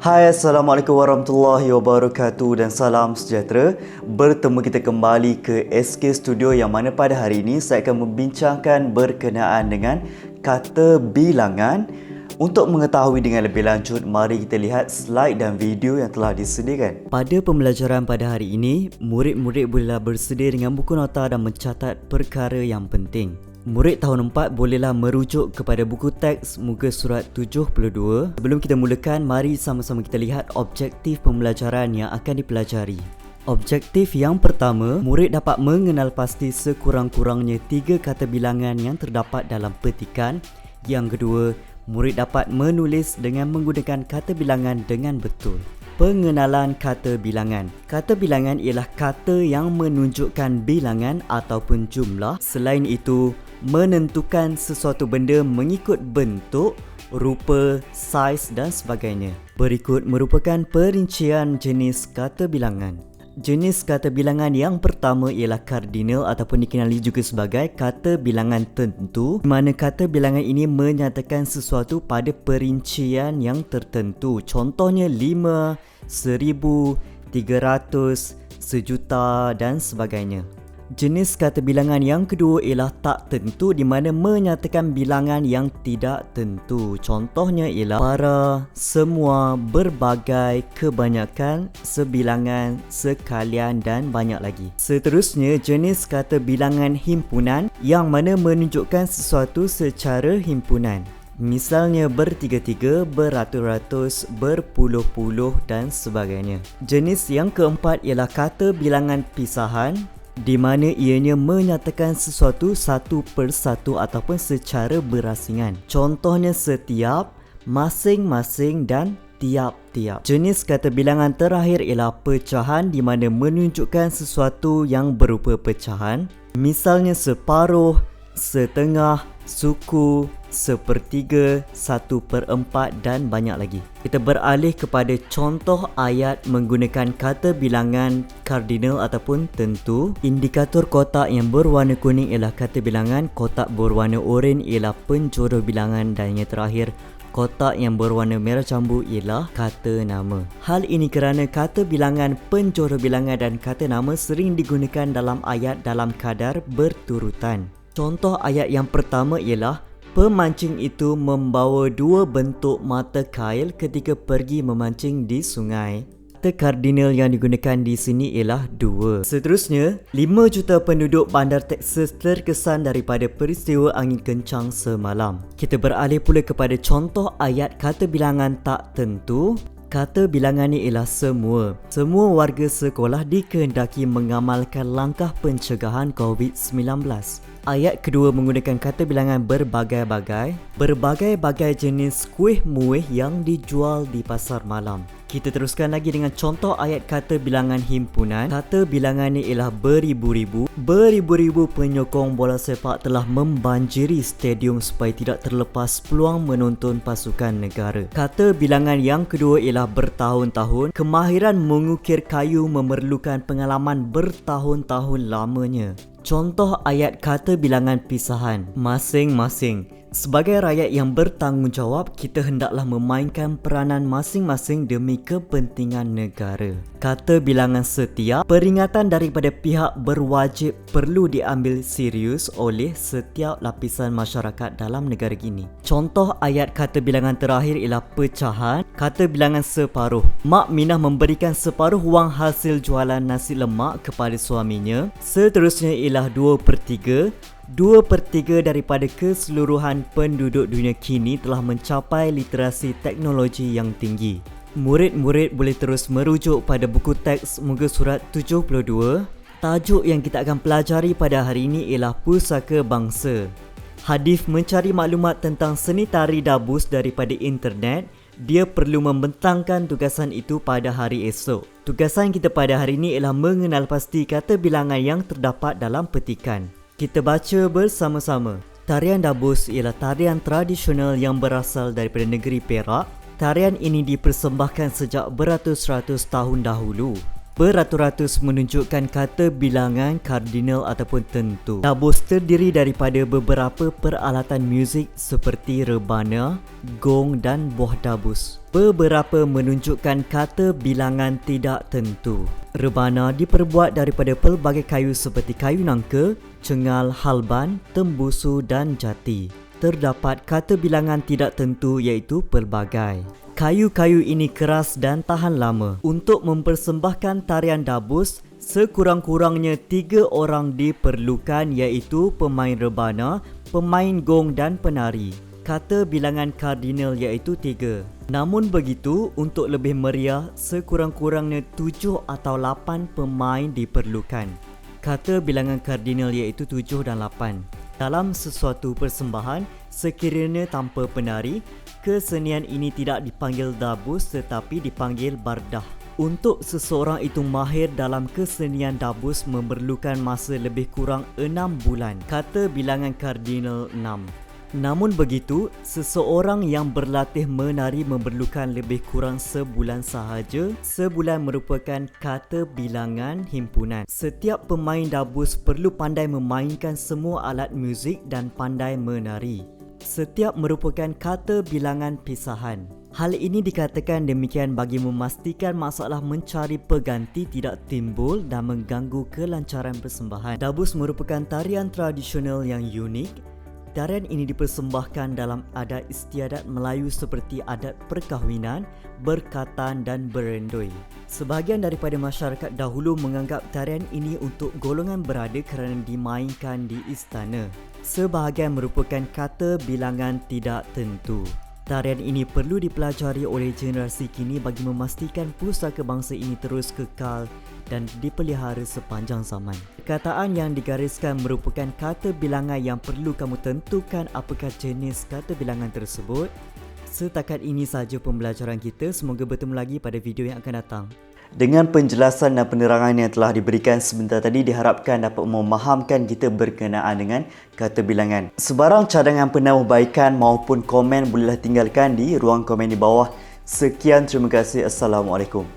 Hai, Assalamualaikum warahmatullahi wabarakatuh dan salam sejahtera. Bertemu kita kembali ke SK Studio yang mana pada hari ini saya akan membincangkan berkenaan dengan kata bilangan. Untuk mengetahui dengan lebih lanjut, mari kita lihat slide dan video yang telah disediakan. Pada pembelajaran pada hari ini, murid-murid bolehlah bersedia dengan buku nota dan mencatat perkara yang penting. Murid tahun 4 bolehlah merujuk kepada buku teks muka surat 72. Sebelum kita mulakan, mari sama-sama kita lihat objektif pembelajaran yang akan dipelajari. Objektif yang pertama, murid dapat mengenal pasti sekurang-kurangnya 3 kata bilangan yang terdapat dalam petikan. Yang kedua, murid dapat menulis dengan menggunakan kata bilangan dengan betul. Pengenalan kata bilangan. Kata bilangan ialah kata yang menunjukkan bilangan ataupun jumlah. Selain itu, menentukan sesuatu benda mengikut bentuk, rupa, saiz dan sebagainya. Berikut merupakan perincian jenis kata bilangan. Jenis kata bilangan yang pertama ialah kardinal ataupun dikenali juga sebagai kata bilangan tentu, di mana kata bilangan ini menyatakan sesuatu pada perincian yang tertentu. Contohnya 5, 1000, 300, sejuta dan sebagainya. Jenis kata bilangan yang kedua ialah tak tentu, di mana menyatakan bilangan yang tidak tentu. Contohnya ialah para, semua, berbagai, kebanyakan, sebilangan, sekalian dan banyak lagi. Seterusnya, jenis kata bilangan himpunan yang mana menunjukkan sesuatu secara himpunan. Misalnya bertiga-tiga, beratus-ratus, berpuluh-puluh dan sebagainya. Jenis yang keempat ialah kata bilangan pisahan, di mana ianya menyatakan sesuatu satu persatu ataupun secara berasingan. Contohnya setiap, masing-masing dan tiap-tiap. Jenis kata bilangan terakhir ialah pecahan, di mana menunjukkan sesuatu yang berupa pecahan. Misalnya separuh, setengah, suku, sepertiga, 1/4 dan banyak lagi. Kita beralih kepada contoh ayat menggunakan kata bilangan kardinal ataupun tentu. Indikator kotak yang berwarna kuning ialah kata bilangan, kotak berwarna oranye ialah penjodoh bilangan dan yang terakhir, kotak yang berwarna merah cambu ialah kata nama. Hal ini kerana kata bilangan, penjodoh bilangan dan kata nama sering digunakan dalam ayat dalam kadar berturutan. Contoh ayat yang pertama ialah pemancing itu membawa 2 bentuk mata kail ketika pergi memancing di sungai. Kata kardinal yang digunakan di sini ialah 2. Seterusnya, 5 juta penduduk bandar Texas terkesan daripada peristiwa angin kencang semalam. Kita beralih pula kepada contoh ayat kata bilangan tak tentu. Kata bilangan ni ialah semua. Semua warga sekolah dikehendaki mengamalkan langkah pencegahan COVID-19. Ayat kedua menggunakan kata bilangan berbagai-bagai. Berbagai-bagai jenis kuih muih yang dijual di pasar malam. Kita teruskan lagi dengan contoh ayat kata bilangan himpunan. Kata bilangan ni ialah beribu-ribu. Beribu-ribu penyokong bola sepak telah membanjiri stadium supaya tidak terlepas peluang menonton pasukan negara. Kata bilangan yang kedua ialah bertahun-tahun. Kemahiran mengukir kayu memerlukan pengalaman bertahun-tahun lamanya. Contoh ayat kata bilangan pisahan. Masing-masing. Sebagai rakyat yang bertanggungjawab, kita hendaklah memainkan peranan masing-masing demi kepentingan negara. Kata bilangan setiap. Peringatan daripada pihak berwajib perlu diambil serius oleh setiap lapisan masyarakat dalam negara ini. Contoh ayat kata bilangan terakhir ialah pecahan. Kata bilangan separuh. Mak Minah memberikan separuh wang hasil jualan nasi lemak kepada suaminya. Seterusnya ialah 2/3. 2/3 daripada keseluruhan penduduk dunia kini telah mencapai literasi teknologi yang tinggi. Murid-murid boleh terus merujuk pada buku teks muka surat 72. Tajuk yang kita akan pelajari pada hari ini ialah Pusaka Bangsa. Hadif mencari maklumat tentang seni tari dabus daripada internet. Dia perlu membentangkan tugasan itu pada hari esok. Tugasan kita pada hari ini ialah mengenal pasti kata bilangan yang terdapat dalam petikan. Kita baca bersama-sama. Tarian dabus ialah tarian tradisional yang berasal daripada negeri Perak. Tarian ini dipersembahkan sejak beratus-ratus tahun dahulu. Beratus-ratus menunjukkan kata bilangan kardinal ataupun tentu. Dabus terdiri daripada beberapa peralatan muzik seperti rebana, gong dan buah dabus. Beberapa menunjukkan kata bilangan tidak tentu. Rebana diperbuat daripada pelbagai kayu seperti kayu nangka, cengal, halban, tembusu dan jati. Terdapat kata bilangan tidak tentu iaitu pelbagai. Kayu-kayu ini keras dan tahan lama. Untuk mempersembahkan tarian dabus, sekurang-kurangnya 3 orang diperlukan iaitu pemain rebana, pemain gong dan penari. Kata bilangan kardinal iaitu 3. Namun begitu, untuk lebih meriah, sekurang-kurangnya 7 atau 8 pemain diperlukan. Kata bilangan kardinal iaitu 7 dan 8. Dalam sesuatu persembahan, sekiranya tanpa penari, kesenian ini tidak dipanggil dabus tetapi dipanggil bardah. Untuk seseorang itu mahir dalam kesenian dabus memerlukan masa lebih kurang 6 bulan. Kata bilangan kardinal 6. Namun begitu, seseorang yang berlatih menari memerlukan lebih kurang sebulan sahaja. Sebulan merupakan kata bilangan himpunan. Setiap pemain dabus perlu pandai memainkan semua alat muzik dan pandai menari. Setiap merupakan kata bilangan pisahan. Hal ini dikatakan demikian bagi memastikan masalah mencari pengganti tidak timbul dan mengganggu kelancaran persembahan. Dabus merupakan tarian tradisional yang unik. Tarian ini dipersembahkan dalam adat istiadat Melayu seperti adat perkahwinan, berkatan dan berendoi. Sebahagian daripada masyarakat dahulu menganggap tarian ini untuk golongan berada kerana dimainkan di istana. Sebahagian merupakan kata bilangan tidak tentu. Tarian ini perlu dipelajari oleh generasi kini bagi memastikan pusaka bangsa ini terus kekal dan dipelihara sepanjang zaman. Perkataan yang digariskan merupakan kata bilangan yang perlu kamu tentukan apakah jenis kata bilangan tersebut. Setakat ini sahaja pembelajaran kita. Semoga bertemu lagi pada video yang akan datang. Dengan penjelasan dan penerangan yang telah diberikan sebentar tadi, diharapkan dapat memahamkan kita berkenaan dengan kata bilangan. Sebarang cadangan penambahbaikan maupun komen bolehlah tinggalkan di ruang komen di bawah. Sekian, terima kasih. Assalamualaikum.